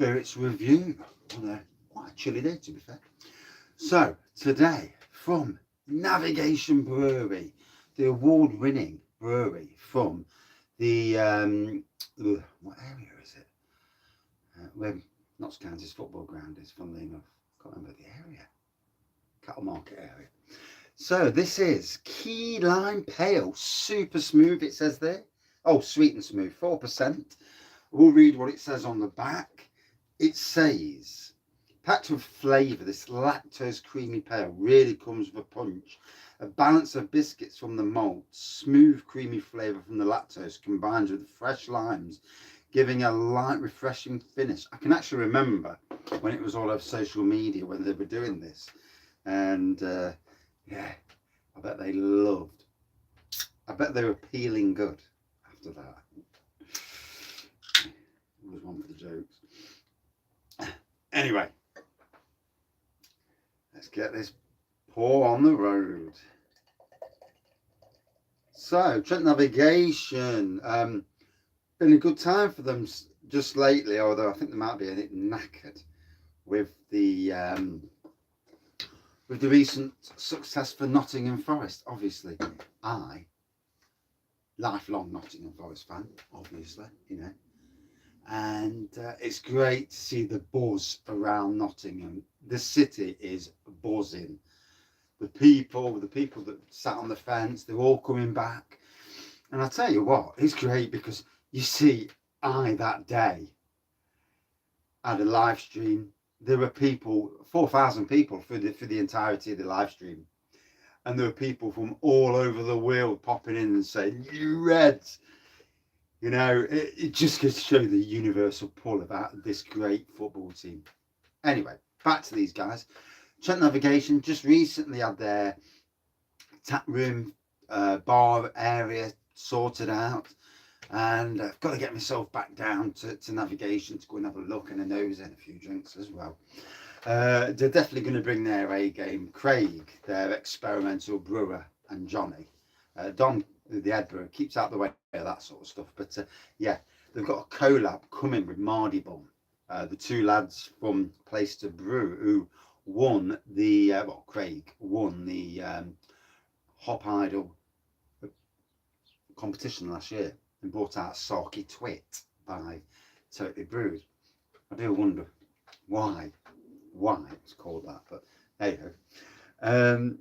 spirits review on a quite a chilly day, to be fair. So today from Navigation Brewery, the award-winning brewery from the what area is it? Where Notts County's football ground is, funnily enough. Can't remember the area. Cattle Market area. So this is Key Lime Pale, super smooth. It says there. Oh, sweet and smooth, 4%. We'll read what it says on the back. It says, packed with flavour, this lactose creamy pale really comes with a punch. A balance of biscuits from the malt, smooth creamy flavour from the lactose combined with fresh limes, giving a light refreshing finish. I can actually remember when it was all over social media when they were doing this. And yeah, I bet they loved. I bet they were peeling good after that. Always one for the jokes. Anyway, let's get this pour on the road. So, Trent Navigation, been a good time for them just lately, although I think they might be a bit knackered with the recent success for Nottingham Forest. Obviously, I, lifelong Nottingham Forest fan, obviously, you know. And it's great to see the buzz around Nottingham. The city is buzzing. The people that sat on the fence, they're all coming back. And I tell you what, it's great because you see, that day had a live stream. There were people, 4,000 people for the entirety of the live stream. And there were people from all over the world popping in and saying, "You Reds." You know, it just goes to show the universal pull about this great football team. Anyway, back to these guys. Trent Navigation just recently had their tap room, bar area sorted out. And I've got to get myself back down to Navigation to go and have a look and a nose and a few drinks as well. They're definitely going to bring their A game. Craig, their experimental brewer, and Johnny. Don, the head brewer, keeps out the way of that sort of stuff. But yeah, they've got a collab coming with Mardy Bum, the two lads from Place to Brew, who won the, Craig won the Hop Idol competition last year and brought out Sarky Twit by Totally Brewed. I do wonder why it's called that, but there you go.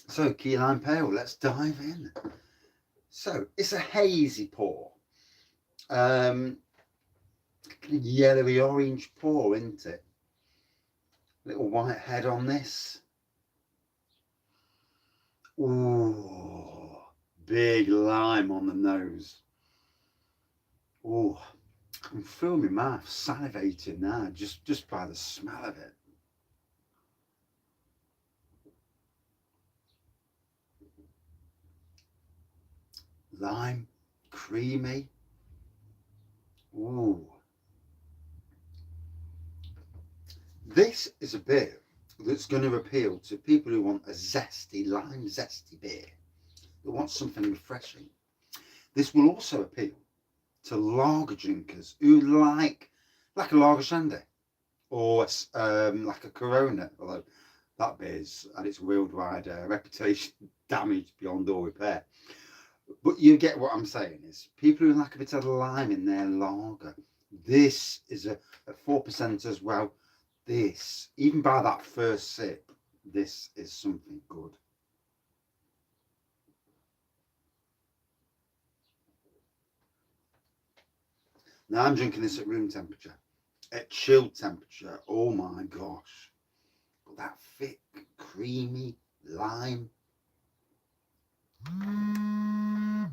So Key Lime Pale, let's dive in. So it's a hazy pour, yellowy orange pour, isn't it? Little white head on this. Ooh, big lime on the nose. Ooh, I can feel my mouth salivating now just by the smell of it. Lime, creamy. Ooh. This is a beer that's going to appeal to people who want a zesty, lime zesty beer, who want something refreshing. This will also appeal to lager drinkers who like a lager shandy or like a Corona, although that beer's had its worldwide reputation damaged beyond all repair. But you get what I'm saying is people who like a bit of lime in their lager. This is at 4% as well. This, even by that first sip, this is something good. Now I'm drinking this at room temperature. At chilled temperature, oh my gosh. But that thick, creamy lime.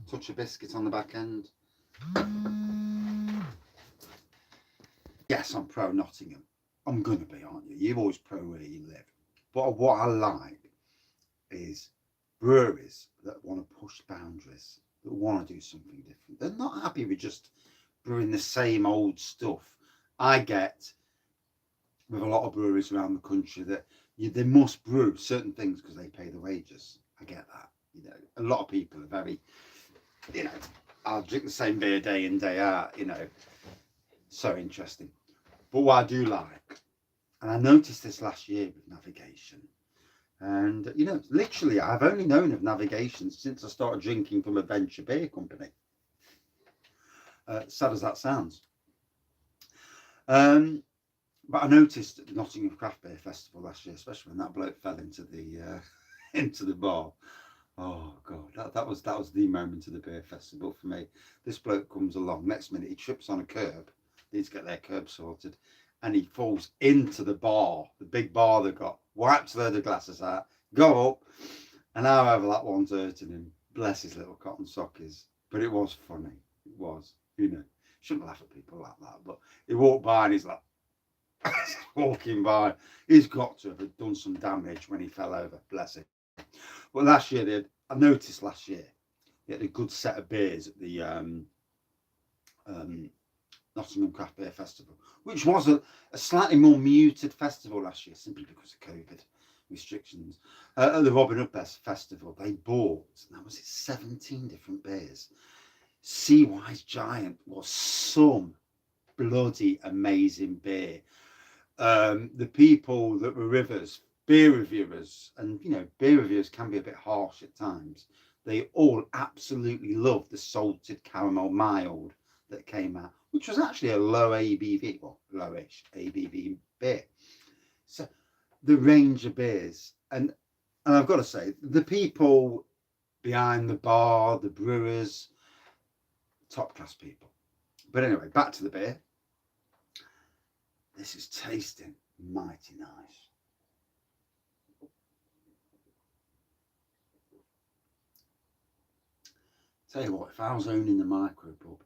Touch of biscuit on the back end. Yes, I'm pro Nottingham. I'm going to be, aren't you? You're always pro where you live. But what I like is breweries that want to push boundaries, that want to do something different. They're not happy with just brewing the same old stuff. I get with a lot of breweries around the country that they must brew certain things because they pay the wages. I get that. You know, a lot of people are very, you know, I'll drink the same beer day in, day out, you know. So interesting. But what I do like, and I noticed this last year with Navigation, and you know, literally, I've only known of Navigation since I started drinking from Adventure Beer Company. Sad as that sounds. But I noticed at the Nottingham Craft Beer Festival last year, especially when that bloke fell into the into the bar. Oh god, that was the moment of the beer festival for me. This bloke comes along, next minute he trips on a curb, needs to get their curb sorted, and he falls into the bar, the big bar they got, wipes a load of glasses out, go up, and however that one's hurting him, bless his little cotton sockies. But it was funny, it was, you know, shouldn't laugh at people like that, but he walked by and he's like, walking by, he's got to have done some damage when he fell over, bless him. Well, last year, I noticed last year, they had a good set of beers at the Nottingham Craft Beer Festival, which was a slightly more muted festival last year, simply because of COVID restrictions. At the Robin Hood Festival, they bought, now was it 17 different beers. Seawise Giant was some bloody amazing beer. The people that were rivers, beer reviewers, and you know, beer reviewers can be a bit harsh at times. They all absolutely loved the salted caramel mild that came out, which was actually a low ABV, well, lowish ABV beer. So the range of beers, and I've got to say, the people behind the bar, the brewers, top class people. But anyway, back to the beer. This is tasting mighty nice. Tell you what, if I was owning the micropub,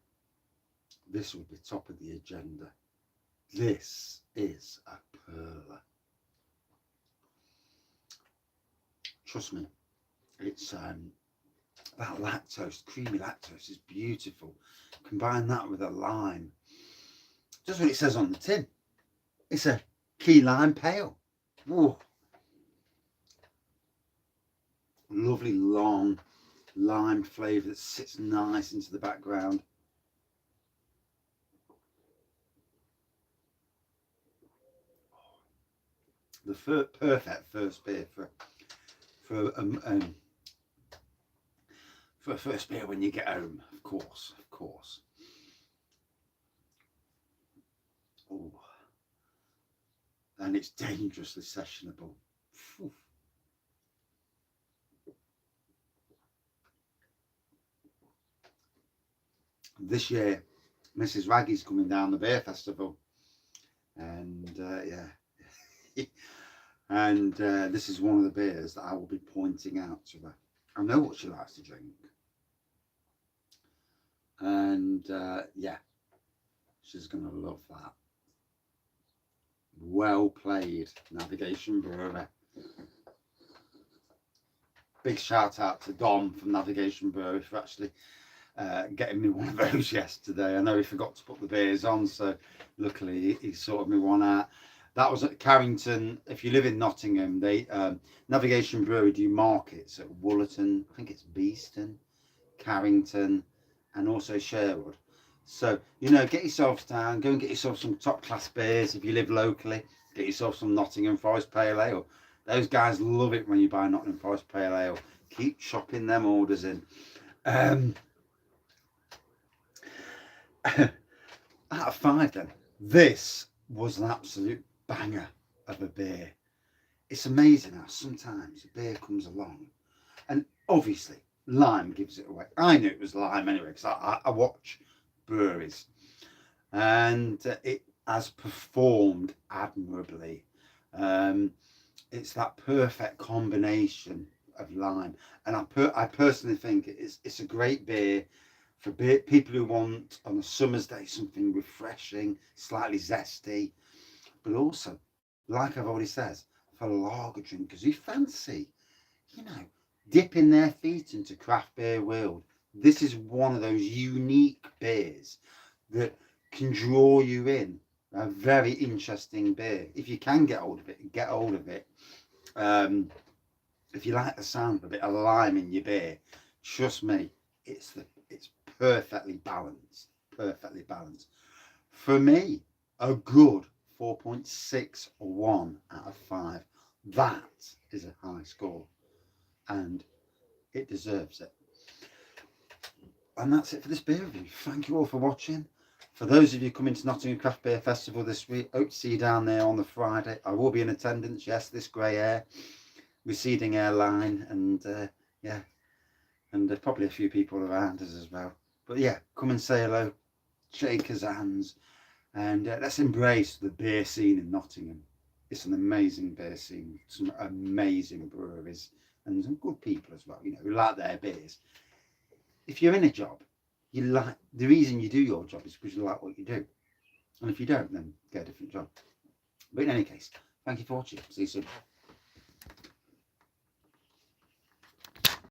this would be top of the agenda. This is a pearler. Trust me, it's that lactose, creamy lactose is beautiful. Combine that with a lime. Just what it says on the tin. It's a key lime pale. Ooh. Lovely long lime flavour that sits nice into the background. The perfect first beer for a first beer when you get home, of course. Oh, and it's dangerously sessionable. Whew. This year, Mrs. Wraggy's coming down the beer festival, and yeah, and this is one of the beers that I will be pointing out to her. I know what she likes to drink, and yeah, she's gonna love that. Well played, Navigation Brewery. Big shout out to Dom from Navigation Brewery for actually getting me one of those yesterday. I know he forgot to put the beers on, so luckily he sorted me one out. That was at Carrington. If you live in Nottingham, they Navigation Brewery do markets at Woollerton, I think it's Beeston, Carrington, and also Sherwood. So, you know, get yourselves down, go and get yourself some top class beers if you live locally. Get yourself some Nottingham Forest Pale Ale. Those guys love it when you buy Nottingham Forest Pale Ale. Keep chopping them orders in. Out of 5 then, this was an absolute banger of a beer. It's amazing how sometimes a beer comes along, and obviously lime gives it away. I knew it was lime anyway, because I watch breweries, and it has performed admirably. It's that perfect combination of lime, and I personally think it's a great beer for people who want on a summer's day something refreshing, slightly zesty, but also, like I've already said, for lager drinkers who fancy, you know, dipping their feet into craft beer world. This is one of those unique beers that can draw you in. A very interesting beer. If you can get hold of it, get hold of it. If you like the sound of a bit of lime in your beer, trust me, it's perfectly balanced. For me, a good 4.61 out of 5. That is a high score, and it deserves it. And that's it for this beer review. Thank you all for watching. For those of you coming to Nottingham Craft Beer Festival this week, hope to see you down there on the Friday. I will be in attendance, yes, this grey air, receding airline, and yeah, and probably a few people around us as well. But yeah, come and say hello, shake us hands, and let's embrace the beer scene in Nottingham. It's an amazing beer scene, some amazing breweries, and some good people as well, you know, who like their beers. If you're in a job, you like, the reason you do your job is because you like what you do. And if you don't, then get a different job. But in any case, thank you for watching. See you soon.